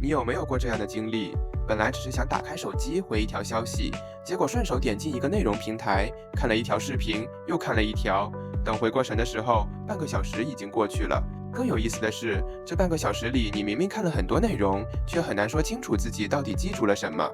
你有没有过这样的经历？本来只是想打开手机回一条消息，结果顺手点进一个内容平台，看了一条视频，又看了一条，等回过神的时候，半个小时已经过去了。更有意思的是，这半个小时里，你明明看了很多内容，却很难说清楚自己到底记住了什么。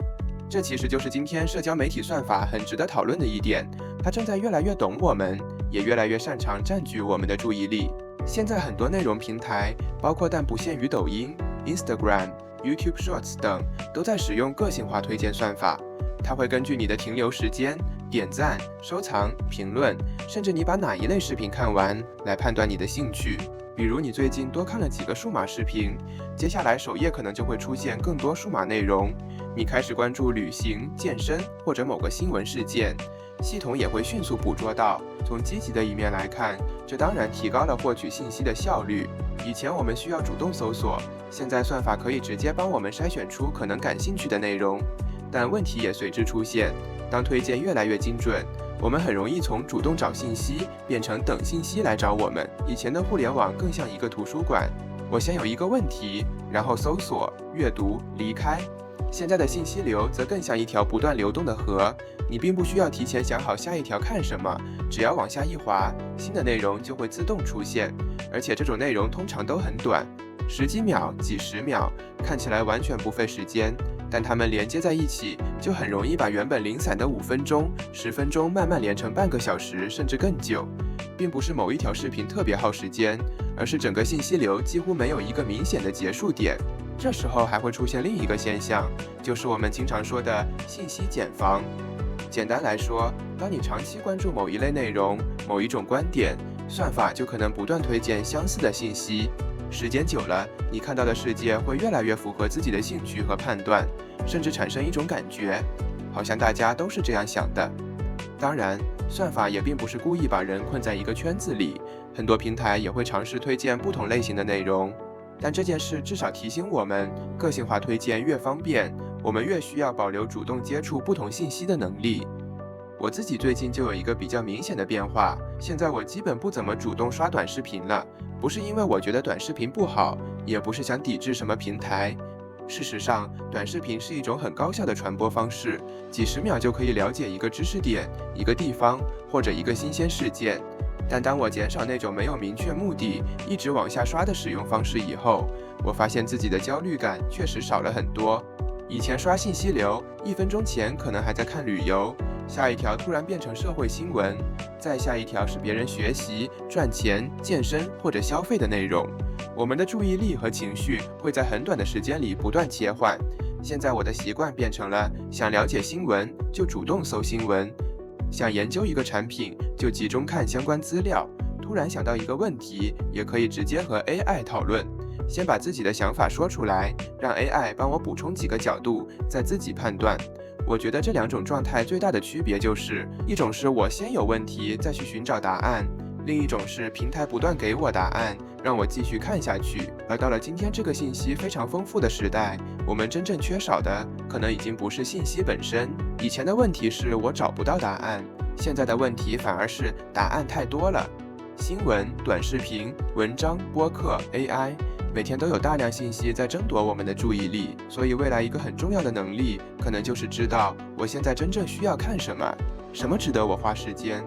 这其实就是今天社交媒体算法很值得讨论的一点，它正在越来越懂我们，也越来越擅长占据我们的注意力。现在很多内容平台，包括但不限于抖音、Instagram、YouTube Shorts 等，都在使用个性化推荐算法。它会根据你的停留时间、点赞、收藏、评论，甚至你把哪一类视频看完，来判断你的兴趣。比如你最近多看了几个数码视频，接下来首页可能就会出现更多数码内容。你开始关注旅行、健身或者某个新闻事件，系统也会迅速捕捉到。从积极的一面来看，这当然提高了获取信息的效率。以前我们需要主动搜索，现在算法可以直接帮我们筛选出可能感兴趣的内容。但问题也随之出现，当推荐越来越精准，我们很容易从主动找信息变成等信息来找我们。以前的互联网更像一个图书馆，我先有一个问题，然后搜索、阅读、离开。现在的信息流则更像一条不断流动的河，你并不需要提前想好下一条看什么，只要往下一滑，新的内容就会自动出现，而且这种内容通常都很短，十几秒、几十秒，看起来完全不费时间，但它们连接在一起，就很容易把原本零散的5分钟、10分钟慢慢连成半个小时甚至更久。并不是某一条视频特别耗时间，而是整个信息流几乎没有一个明显的结束点。这时候还会出现另一个现象，就是我们经常说的信息茧房。简单来说，当你长期关注某一类内容、某一种观点，算法就可能不断推荐相似的信息。时间久了，你看到的世界会越来越符合自己的兴趣和判断，甚至产生一种感觉，好像大家都是这样想的。当然，算法也并不是故意把人困在一个圈子里，很多平台也会尝试推荐不同类型的内容。但这件事至少提醒我们，个性化推荐越方便，我们越需要保留主动接触不同信息的能力。我自己最近就有一个比较明显的变化，现在我基本不怎么主动刷短视频了，不是因为我觉得短视频不好，也不是想抵制什么平台。事实上，短视频是一种很高效的传播方式，几十秒就可以了解一个知识点、一个地方或者一个新鲜事件。但当我减少那种没有明确目的、一直往下刷的使用方式以后，我发现自己的焦虑感确实少了很多。以前刷信息流，1分钟前可能还在看旅游，下一条突然变成社会新闻，再下一条是别人学习、赚钱、健身或者消费的内容。我们的注意力和情绪会在很短的时间里不断切换。现在我的习惯变成了想了解新闻就主动搜新闻，想研究一个产品就集中看相关资料，突然想到一个问题也可以直接和 AI 讨论，先把自己的想法说出来，让 AI 帮我补充几个角度，再自己判断。我觉得这2种状态最大的区别就是，一种是我先有问题再去寻找答案，另一种是平台不断给我答案，让我继续看下去。而到了今天这个信息非常丰富的时代，我们真正缺少的可能已经不是信息本身。以前的问题是我找不到答案，现在的问题反而是答案太多了。新闻、短视频、文章、播客、AI，每天都有大量信息在争夺我们的注意力，所以未来一个很重要的能力，可能就是知道我现在真正需要看什么，什么值得我花时间。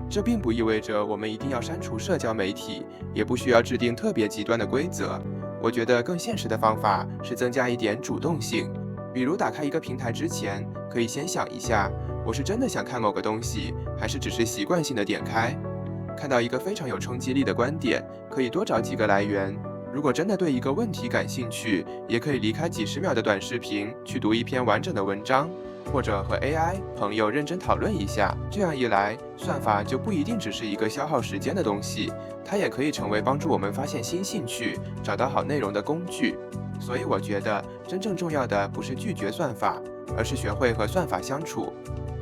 这并不意味着我们一定要删除社交媒体，也不需要制定特别极端的规则。我觉得更现实的方法是增加一点主动性，比如打开一个平台之前，可以先想一下，我是真的想看某个东西，还是只是习惯性的点开。看到一个非常有冲击力的观点，可以多找几个来源。如果真的对一个问题感兴趣，也可以离开几十秒的短视频，去读一篇完整的文章，或者和 AI 朋友认真讨论一下。这样一来，算法就不一定只是一个消耗时间的东西，它也可以成为帮助我们发现新兴趣、找到好内容的工具。所以我觉得，真正重要的不是拒绝算法，而是学会和算法相处。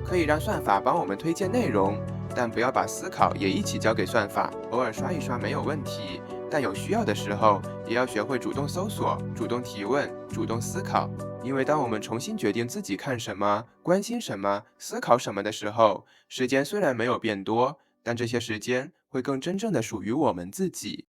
可以让算法帮我们推荐内容，但不要把思考也一起交给算法。偶尔刷一刷没有问题，但有需要的时候，也要学会主动搜索、主动提问、主动思考。因为当我们重新决定自己看什么、关心什么、思考什么的时候，时间虽然没有变多，但这些时间会更真正的属于我们自己。